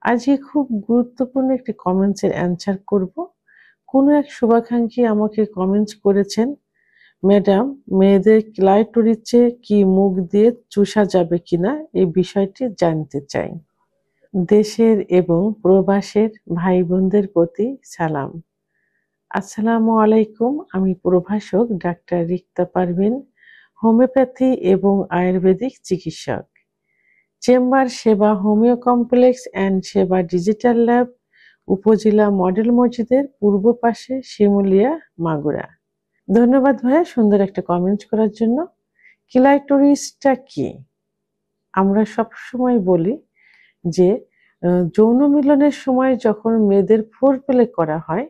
আজকে খুব গুরুত্বপূর্ণ একটি কমেন্টসের অ্যান্সার করব। কোনো এক শুভাকাঙ্ক্ষী আমাকে কমেন্টস করেছেন, ম্যাডাম, মেয়েদের ক্লাইটোরিসে কি মুখ দিয়ে চুষা যাবে কিনা এই বিষয়টি জানতে চাই। দেশের এবং প্রবাসের ভাই বোনদের প্রতি সালাম। আসসালামু আলাইকুম। আমি প্রভাষক ডাক্তার রিক্তা পারভিন, হোমিওপ্যাথি এবং আয়ুর্বেদিক চিকিৎসক। চেম্বার সেবা হোমিও কমপ্লেক্স অ্যান্ড সেবা ডিজিটাল ল্যাব, উপজেলা মডেল মসজিদের পূর্ব পাশে, শিমুলিয়া, মাগুরা। ধন্যবাদ ভাইয়া সুন্দর একটা কমেন্ট করার জন্য। ক্লাইটোরিসটা কি? আমরা সবসময় বলি যে যৌন মিলনের সময় যখন মেয়েদের ফোরপ্লে করা হয়,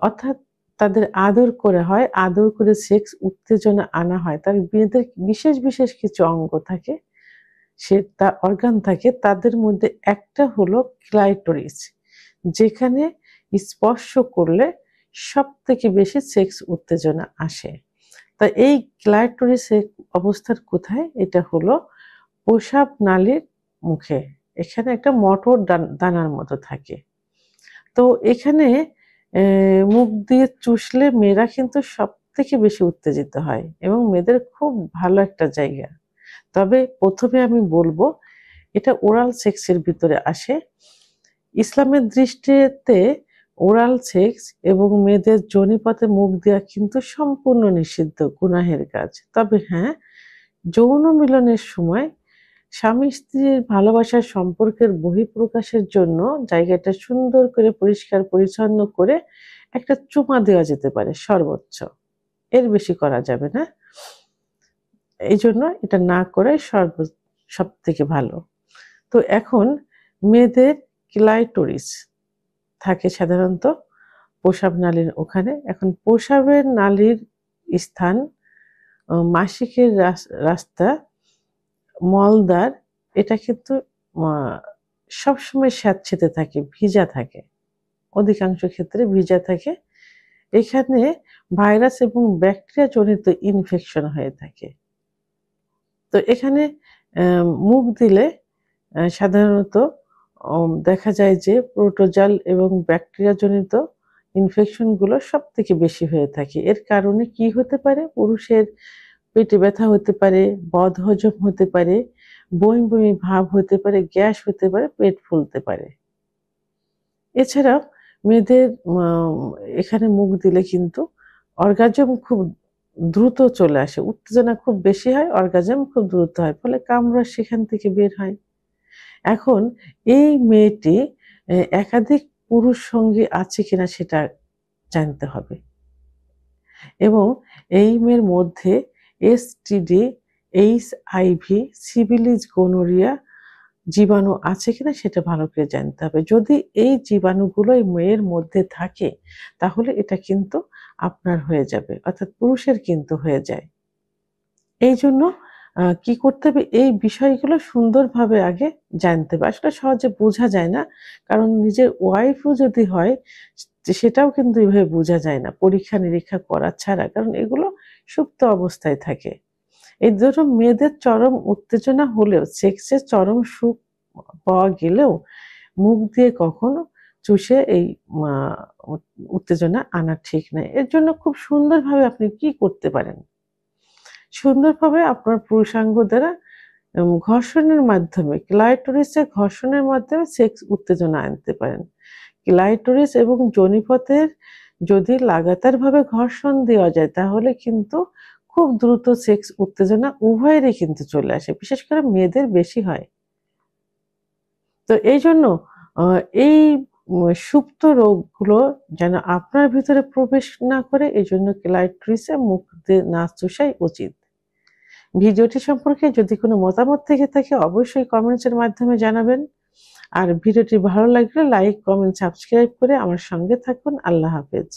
অর্থাৎ তাদের আদর করা হয়, আদর করে সেক্স উত্তেজনা আনা হয়, তার মেয়েদের বিশেষ বিশেষ কিছু অঙ্গ থাকে, অর্গান থাকে, তাদের মধ্যে একটা হলো ক্লাইটোরিস, যেখানে স্পর্শ করলে সব থেকে বেশি সেক্স উত্তেজনা আসে। তা এই ক্লাইটোরিসের অবস্থান কোথায়? এটা হলো প্রস্রাব নালীর মুখে, এখানে একটা মটর দানার মতো থাকে। তো এখানে মুখ দিয়ে চুষলে মেয়েরা কিন্তু সব থেকে বেশি উত্তেজিত হয় এবং মেয়েদের খুব ভালো একটা জায়গা। তবে প্রথমে আমি বলবো এটা ওরাল সেক্সের ভিতরে আসে। ইসলামের দৃষ্টিতে ওরাল সেক্স এবং মেয়েদের যোনিপথে মুখ দেওয়া কিন্তু সম্পূর্ণ নিষিদ্ধ, গুনাহের কাজ। তবে হ্যাঁ, যৌন মিলনের সময় স্বামী স্ত্রীর ভালোবাসার সম্পর্কের বহিঃপ্রকাশের জন্য জায়গাটা সুন্দর করে পরিষ্কার পরিচ্ছন্ন করে একটা চুমা দেওয়া যেতে পারে সর্বোচ্চ, এর বেশি করা যাবে না। এই জন্য এটা না করে সব থেকে ভালো। তো এখন মেয়েদের ক্লাইটোরিস থাকে সাধারণত প্রস্রাব নালীর ওখানে। এখন প্রস্রাবের নালীর স্থান, মাসিকের রাস্তা, মলদ্বার, এটা কিন্তু সবসময় স্যাঁতসেঁতে থাকে, ভিজা থাকে, অধিকাংশ ক্ষেত্রে ভিজা থাকে। এখানে ভাইরাস এবং ব্যাকটেরিয়া জনিত ইনফেকশন হয়ে থাকে। তো এখানে মুখ দিলে সাধারণত দেখা যায় যে প্রোটোজাল এবং ব্যাকটেরিয়া জনিত ইনফেকশনগুলো সব থেকে বেশি হয়ে থাকে। এর কারণে কি হতে পারে? পুরুষের পেটে ব্যথা হতে পারে, বদহজম হতে পারে, বমি বমি ভাব হতে পারে, গ্যাস হতে পারে, পেট ফুলতে পারে। এছাড়াও মেয়েদের এখানে মুখ দিলে কিন্তু অর্গাজম খুব দ্রুত চলে আসে, উত্তেজনা খুব বেশি হয়, অর্গাজম খুব দ্রুত হয়, ফলে কামড়া সেখান থেকে বের হয়। এখন এই মেয়েটি একাধিক পুরুষ সঙ্গী আছে কিনা সেটা জানতে হবে এবং এই মেয়ের মধ্যে এসটিডি, এইচআইভি, সিফিলিস, গোনোরিয়া জীবাণু আছে কিনা সেটা ভালো করে জানতে হবে। যদি এই জীবাণুগুলো এই মেয়ের মধ্যে থাকে তাহলে এটা কিন্তু আপনার হয়ে যাবে, অর্থাৎ পুরুষের কিন্তু হয়ে যায়। এই জন্য কি করতে হবে? এই বিষয়গুলো সুন্দরভাবে আগে জানতে হবে। আসলে সহজে বোঝা যায় না, কারণ নিজের ওয়াইফও যদি হয় সেটাও কিন্তু এভাবে বোঝা যায় না পরীক্ষা নিরীক্ষা করা ছাড়া, কারণ এগুলো সুপ্ত অবস্থায় থাকে। এই ধরো মেয়েদের চরম উত্তেজনা হলেও, সেক্সের চরম সুখ পাওয়া গেলেও মুখ দিয়ে কখনো চুষে এই উত্তেজনা আনা ঠিক নয়। এর জন্য খুব সুন্দরভাবে আপনি কি করতে পারেন? সুন্দরভাবে আপনার পুরুষাঙ্গ দ্বারা ঘর্ষণের মাধ্যমে, ক্লাইটোরিসে ঘর্ষণের মাধ্যমে সেক্স উত্তেজনা আনতে পারেন। ক্লাইটোরিস এবং যোনিপথের যদি লাগাতারভাবে ঘর্ষণ দেওয়া যায় তাহলে কিন্তু খুব দ্রুত সেক্স উত্তেজনা উভয়েরই কিন্তু চলে আসে, বিশেষ করে মেয়েদের বেশি হয়। তো এই জন্য এই সুপ্ত রোগগুলো যেন আপনার ভিতরে প্রবেশ না করে, এই জন্য ক্লাইটোরিসে মুখ দিয়ে না চুষাই উচিত। ভিডিওটি সম্পর্কে যদি কোনো মতামত থেকে থাকে অবশ্যই কমেন্টসের মাধ্যমে জানাবেন। আর ভিডিওটি ভালো লাগলে লাইক, কমেন্ট, সাবস্ক্রাইব করে আমার সঙ্গে থাকুন। আল্লাহ হাফেজ।